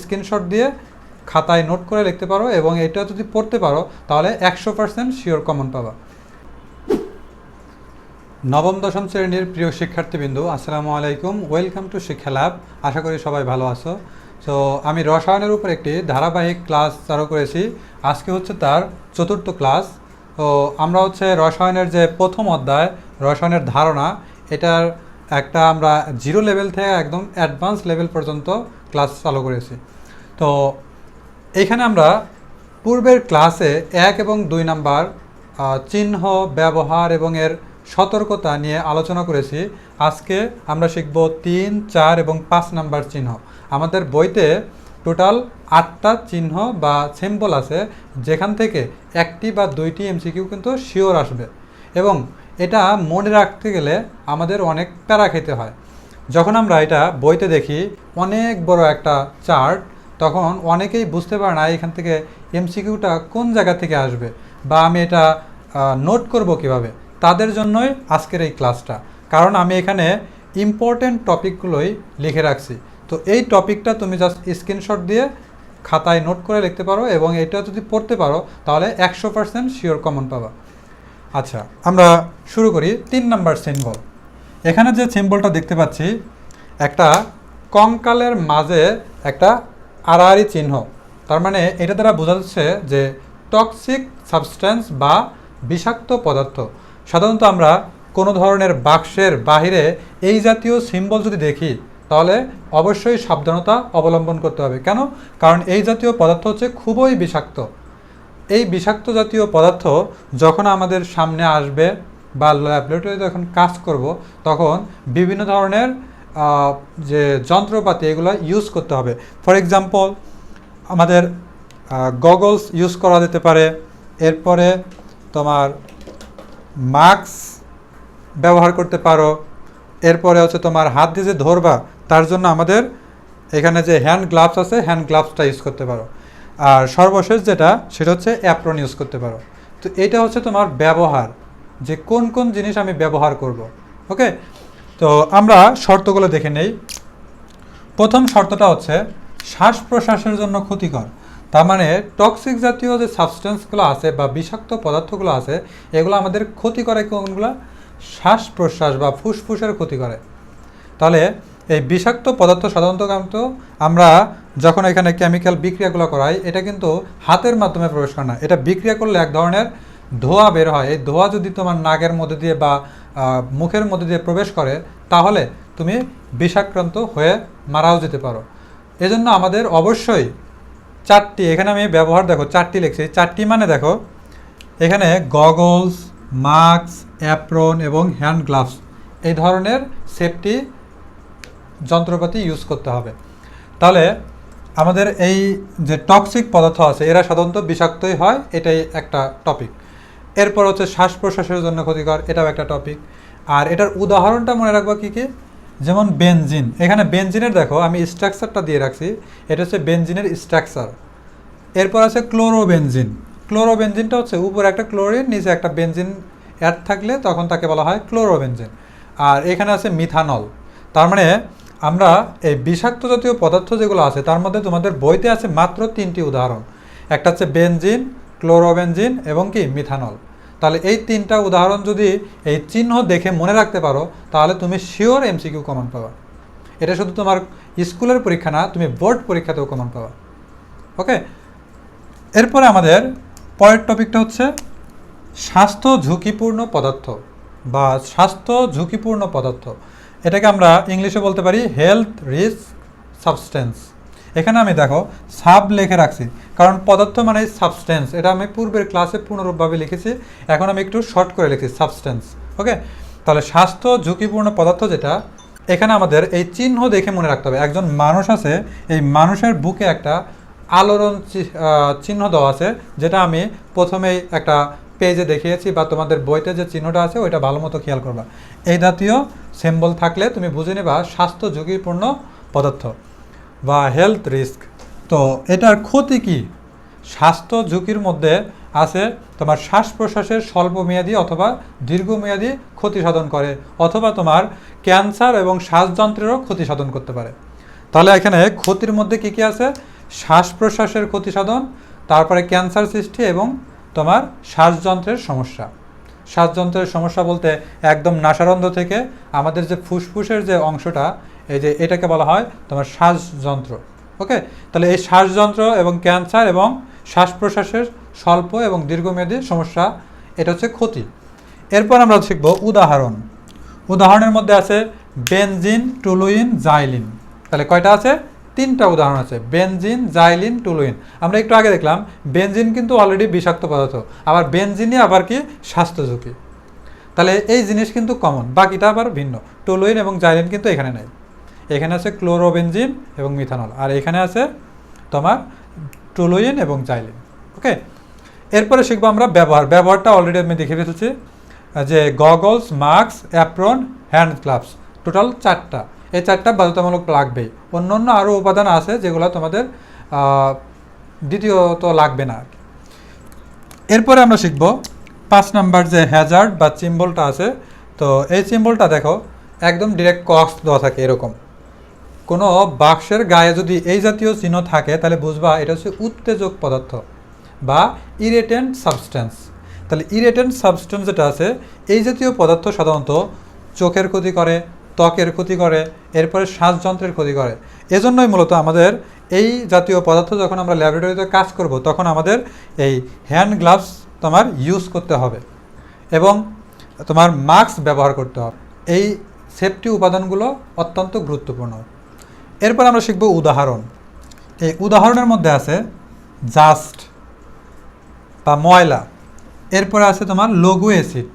Screenshot দিয়ে খাতায় note করে লিখতে পারো এবং এটা যদি পড়তে পারো তাহলে 100% শিওর কমন পাবা। নবম দশম শ্রেণীর প্রিয় শিক্ষার্থীবৃন্দু, আসসালামু আলাইকুম। ওয়েলকাম টু শিক্ষা ল্যাব। আশা করি সবাই ভালো আছো। সো আমি রসায়নের উপর একটি ধারাবাহিক ক্লাস চালু করেছি। আজকে হচ্ছে তার 4র্থ ক্লাস। তো আমরা হচ্ছে রসায়নের যে প্রথম অধ্যায় রসায়নের ধারণা, এটার একটা আমরা 0 লেভেল থেকে একদম অ্যাডভান্স লেভেল পর্যন্ত ক্লাস চালু করেছি। তো এইখানে আমরা পূর্বের ক্লাসে 1 এবং 2 নাম্বার চিহ্ন ব্যবহার এবং এর সতর্কতা নিয়ে আলোচনা করেছি। আজকে আমরা শিখব 3, 4 এবং 5 নাম্বার চিহ্ন। আমাদের বইতে টোটাল 8টা চিহ্ন বা সিম্বল আছে, যেখান থেকে 1টি বা 2টি এমসিকিউ কিন্তু শিওর আসবে এবং এটা মনে রাখতে গেলে আমাদের অনেক প্যারা খেতে হয়। যখন আমরা এটা বইতে দেখি অনেক বড় একটা চার্ট, তখন অনেকেই বুঝতে পারে না এখান থেকে এমসিকিউটা কোন জায়গা থেকে আসবে বা আমি এটা নোট করব কিভাবে। তাদের জন্যই আজকের এই ক্লাসটা, কারণ আমি এখানে ইম্পর্টেন্ট টপিকগুলোই লিখে রাখছি। তো এই টপিকটা তুমি জাস্ট স্ক্রিনশট দিয়ে খাতায় নোট করে লিখতে পারো এবং এটা যদি পড়তে পারো তাহলে 100% শিওর কমন পাবা। আচ্ছা, আমরা শুরু করি। 3 নাম্বার সিম্বল। এখানে যে সিম্বলটা দেখতে পাচ্ছি, একটা কঙ্কালের মাঝে একটা আড়াআড়ি চিহ্ন। তার মানে এটা দ্বারা বোঝা যাচ্ছে যে টক্সিক সাবস্টেন্স বা বিষাক্ত পদার্থ। সাধারণত আমরা কোনো ধরনের বাক্সের বাহিরে এই জাতীয় সিম্বল যদি দেখি তাহলে অবশ্যই সাবধানতা অবলম্বন করতে হবে। কেন? কারণ এই জাতীয় পদার্থ হচ্ছে খুবই বিষাক্ত। এই বিষাক্ত জাতীয় পদার্থ যখন আমাদের সামনে আসবে বা ল্যাবরেটরিতে যখন কাজ করব, তখন বিভিন্ন ধরনের যে যন্ত্রপাতি এগুলো ইউজ করতে হবে। ফর এক্সাম্পল, আমাদের গগলস ইউজ করা যেতে পারে। এরপরে তোমার মাস্ক ব্যবহার করতে পারো। এরপরে হচ্ছে তোমার হাত দিয়ে যে ধরবা তার জন্য আমাদের এখানে যে হ্যান্ড গ্লাভস আছে, হ্যান্ড গ্লাভসটা ইউজ করতে পারো। আর সর্বশেষ যেটা, সেটা হচ্ছে অ্যাপ্রন ইউজ করতে পারো। তো এটা হচ্ছে তোমার ব্যবহার, যে কোন কোন জিনিস আমি ব্যবহার করব। ওকে, তো আমরা শর্তগুলো দেখে নেই। প্রথম শর্তটা হচ্ছে শ্বাস প্রশ্বাসের জন্য ক্ষতিকর। তার মানে টক্সিক জাতীয় যে সাবস্টেন্সগুলো আছে বা বিষাক্ত পদার্থগুলো আছে, এগুলো আমাদের ক্ষতি করে। কোনগুলো? শ্বাস প্রশ্বাস বা ফুসফুসের ক্ষতি করে। তাহলে এই বিষাক্ত পদার্থ সাধারণত আমরা যখন এখানে কেমিক্যাল বিক্রিয়াগুলো করাই, এটা কিন্তু হাতের মাধ্যমে প্রবেশ করে না। এটা বিক্রিয়া করলে এক ধরনের ধোঁয়া বের হয়। এই ধোঁয়া যদি তোমার নাকের মধ্যে দিয়ে বা মুখের মধ্যে দিয়ে প্রবেশ করে, তাহলে তুমি বিষাক্রান্ত হয়ে মারাও যেতে পারো। এজন্য আমাদের অবশ্যই 4টি, এখানে আমি ব্যবহার দেখো 4টি লিখছি। 4টি মানে দেখো এখানে গগলস, মাস্ক, অ্যাপ্রন এবং হ্যান্ড গ্লাভস, এই ধরনের সেফটি যন্ত্রপাতি ইউজ করতে হবে। তাহলে আমাদের এই যে টক্সিক পদার্থ আছে, এরা সাধারণত বিষাক্তই হয়, এটাই একটা টপিক। এরপর হচ্ছে শ্বাস প্রশ্বাসের জন্য ক্ষতিকর, এটাও একটা টপিক। আর এটার উদাহরণটা মনে রাখবো কী কী, যেমন বেনজিন। এখানে বেনজিনের দেখো আমি স্ট্রাকচারটা দিয়ে রাখছি, এটা হচ্ছে বেনজিনের স্ট্রাকচার। এরপর আছে ক্লোরোবেনজিন। ক্লোরোবেনজিনটা হচ্ছে উপরে একটা ক্লোরিন, নিচে একটা বেনজিন অ্যাড থাকলে তখন তাকে বলা হয় ক্লোরোবেনজিন। আর এখানে আছে মিথানল। তার মানে আমরা এই বিষাক্ত জাতীয় পদার্থ যেগুলো আছে তার মধ্যে তোমাদের বইতে আছে মাত্র 3টি উদাহরণ। একটা হচ্ছে বেনজিন, ক্লোরোবেনজিন এবং কি মিথানল। তাহলে এই 3টা উদাহরণ যদি এই চিহ্ন দেখে মনে রাখতে পারো, তাহলে তুমি শিওর এমসিকিউ কমন পাবা। এটা শুধু তোমার স্কুলের পরীক্ষা না, তুমি বোর্ড পরীক্ষাতেও কমন পাবা। ওকে, এরপরে আমাদের পরের টপিকটা হচ্ছে স্বাস্থ্য ঝুঁকিপূর্ণ পদার্থ বা স্বাস্থ্য ঝুঁকিপূর্ণ পদার্থ। এটাকে আমরা ইংলিশে বলতে পারি হেলথ রিস্ক সাবস্টেন্স। এখানে আমি দেখো সাব লিখে রাখছি, কারণ পদার্থ মানে সাবস্টেন্স। এটা আমি পূর্বের ক্লাসে পুনরূপভাবে লিখেছি, এখন আমি একটু শর্ট করে লিখছি সাবস্টেন্স। ওকে, তাহলে স্বাস্থ্য ঝুঁকিপূর্ণ পদার্থ যেটা, এখানে আমাদের এই চিহ্ন দেখে মনে রাখতে হবে। একজন মানুষ আছে, এই মানুষের বুকে একটা আলোড়ন চিহ্ন দেওয়া আছে, যেটা আমি প্রথমেই একটা পেজে দেখিয়েছি বা তোমাদের বইতে যে চিহ্নটা আছে ওইটা ভালো মতো খেয়াল করবা। এই জাতীয় সিম্বল থাকলে তুমি বুঝে নেবা স্বাস্থ্য ঝুঁকিপূর্ণ পদার্থ বা হেলথ রিস্ক। তো এটার ক্ষতি কি? স্বাস্থ্য ঝুঁকির মধ্যে আছে তোমার শ্বাস প্রশ্বাসের স্বল্পমেয়াদী অথবা দীর্ঘমেয়াদী ক্ষতি সাধন করে, অথবা তোমার ক্যান্সার এবং শ্বাসযন্ত্রেরও ক্ষতি সাধন করতে পারে। তাহলে এখানে ক্ষতির মধ্যে কি কি আছে? শ্বাস প্রশ্বাসের ক্ষতি সাধন, তারপরে ক্যান্সার সৃষ্টি এবং তোমার শ্বাসযন্ত্রের সমস্যা। শ্বাসযন্ত্রের সমস্যা বলতে একদম নাসারন্ধ্র থেকে আমাদের যে ফুসফুসের যে অংশটা, এই যে এটাকে বলা হয় তোমার শ্বাসযন্ত্র। ওকে, তাহলে এই শ্বাসযন্ত্র এবং ক্যান্সার এবং শ্বাস প্রশ্বাসের স্বল্প এবং দীর্ঘমেয়াদী সমস্যা, এটা হচ্ছে ক্ষতি। এরপর আমরা শিখব উদাহরণ। উদাহরণের মধ্যে আছে বেনজিন, টুলুইন, জাইলিন। তাহলে কয়টা আছে? 3টা উদাহরণ আছে, বেনজিন, জাইলিন, টুলুইন। আমরা একটু আগে দেখলাম বেনজিন কিন্তু অলরেডি বিষাক্ত পদার্থ, আবার বেনজিনই আবার কি স্বাস্থ্য ঝুঁকি। তাহলে এই জিনিস কিন্তু কমন, বাকিটা আবার ভিন্ন। টুলুইন এবং জাইলিন কিন্তু এখানে নেই। এখানে আছে ক্লোরোবেনজিন এবং মিথানল, আর এখানে আছে তোমার টুলুইন এবং জাইলিন। ওকে, এরপরে শিখবো আমরা ব্যবহার। ব্যবহারটা অলরেডি আমি দেখে ফেলেছি, যে goggles, mask, apron, hand gloves, total 4টা। এই 4টা বাধ্যতামূলক লাগবেই। অন্য অন্য আরও উপাদান আছে যেগুলো তোমাদের দ্বিতীয়ত লাগবে না। এরপরে আমরা শিখব 5 নাম্বার যে হ্যাজার্ড বা সিম্বলটা আছে। তো এই সিম্বলটা দেখো একদম ডিরেক্ট কক্স দেওয়া থাকে এরকম। কোনো বাক্সের গায়ে যদি এই জাতীয় চিহ্ন থাকে তাহলে বুঝবা এটা হচ্ছে উত্তেজক পদার্থ বা ইরিটেন্ট সাবস্টেন্স। তাহলে ইরিটেন্ট সাবস্টেন্স যেটা আছে, এই জাতীয় পদার্থ সাধারণত চোখের ক্ষতি করে, ত্বকের ক্ষতি করে, এরপরে শ্বাসযন্ত্রের ক্ষতি করে। এজন্যই মূলত আমাদের এই জাতীয় পদার্থ যখন আমরা ল্যাবরেটরিতে কাজ করব তখন আমাদের এই হ্যান্ড গ্লাভস তোমার ইউজ করতে হবে এবং তোমার মাস্ক ব্যবহার করতে হবে। এই সেফটি উপাদানগুলো অত্যন্ত গুরুত্বপূর্ণ। এরপর আমরা শিখব উদাহরণ। এই উদাহরণের মধ্যে আছে জাস্ট বা ময়লা। এরপরে আছে তোমার লঘু অ্যাসিড।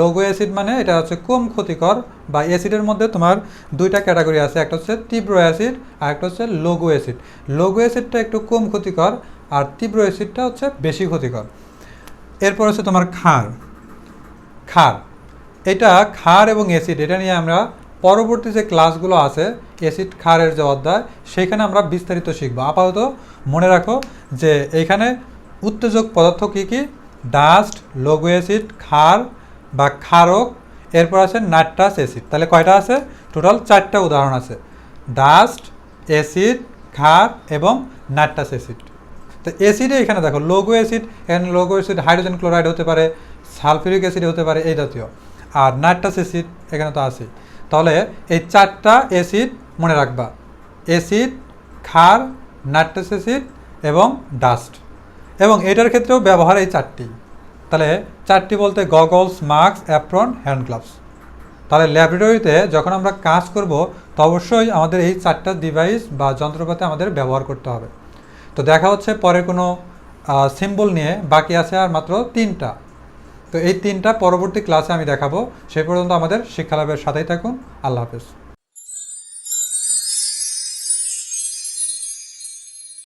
লঘু অ্যাসিড মানে এটা হচ্ছে কম ক্ষতিকর, বা অ্যাসিডের মধ্যে তোমার 2টা ক্যাটাগরি আছে, একটা হচ্ছে তীব্র অ্যাসিড আর একটা হচ্ছে লঘু অ্যাসিড। লঘু অ্যাসিডটা একটু কম ক্ষতিকর আর তীব্র অ্যাসিডটা হচ্ছে বেশি ক্ষতিকর। এরপর হচ্ছে তোমার ক্ষার। এটা ক্ষার এবং অ্যাসিড, এটা নিয়ে আমরা পরবর্তী যে ক্লাসগুলো আছে অ্যাসিড ক্ষারের যে অধ্যায়, সেখানে আমরা বিস্তারিত শিখব। আপাতত মনে রাখো যে এইখানে উত্তেজক পদার্থ কী কী: ডাস্ট, লঘু অ্যাসিড, ক্ষার বা ক্ষারক, এরপর আছে নাইট্রাস অ্যাসিড। তাহলে কয়টা আছে? টোটাল 4টা উদাহরণ আছে: ডাস্ট, অ্যাসিড, ক্ষার এবং নাইট্রাস অ্যাসিড। তো অ্যাসিডে এখানে দেখো লঘু অ্যাসিড, এখানে লঘু অ্যাসিড হাইড্রোজেন ক্লোরাইড হতে পারে, সালফিউরিক অ্যাসিড হতে পারে, এই জাতীয়। আর নাইট্রাস অ্যাসিড এখানে তো আছে। তাহলে এই 4টা অ্যাসিড মনে রাখবা: অ্যাসিড, ক্ষার, নাইট্রাস অ্যাসিড এবং ডাস্ট। এবং এটার ক্ষেত্রেও ব্যবহার এই 4টি। তাহলে 4টি বলতে goggles, mask, apron, hand gloves. তাহলে ল্যাবরেটরিতে যখন আমরা কাজ করব তো অবশ্যই আমাদের এই 4টা ডিভাইস বা যন্ত্রপাতি আমাদের ব্যবহার করতে হবে। তো দেখা হচ্ছে পরে কোনো সিম্বল নিয়ে। বাকি আছে আর মাত্র 3টা। তো এই 3টা পরবর্তী ক্লাসে আমি দেখাবো। সেই পর্যন্ত আমাদের শিক্ষা লাভের সাথেই থাকুন। আল্লাহ হাফেজ।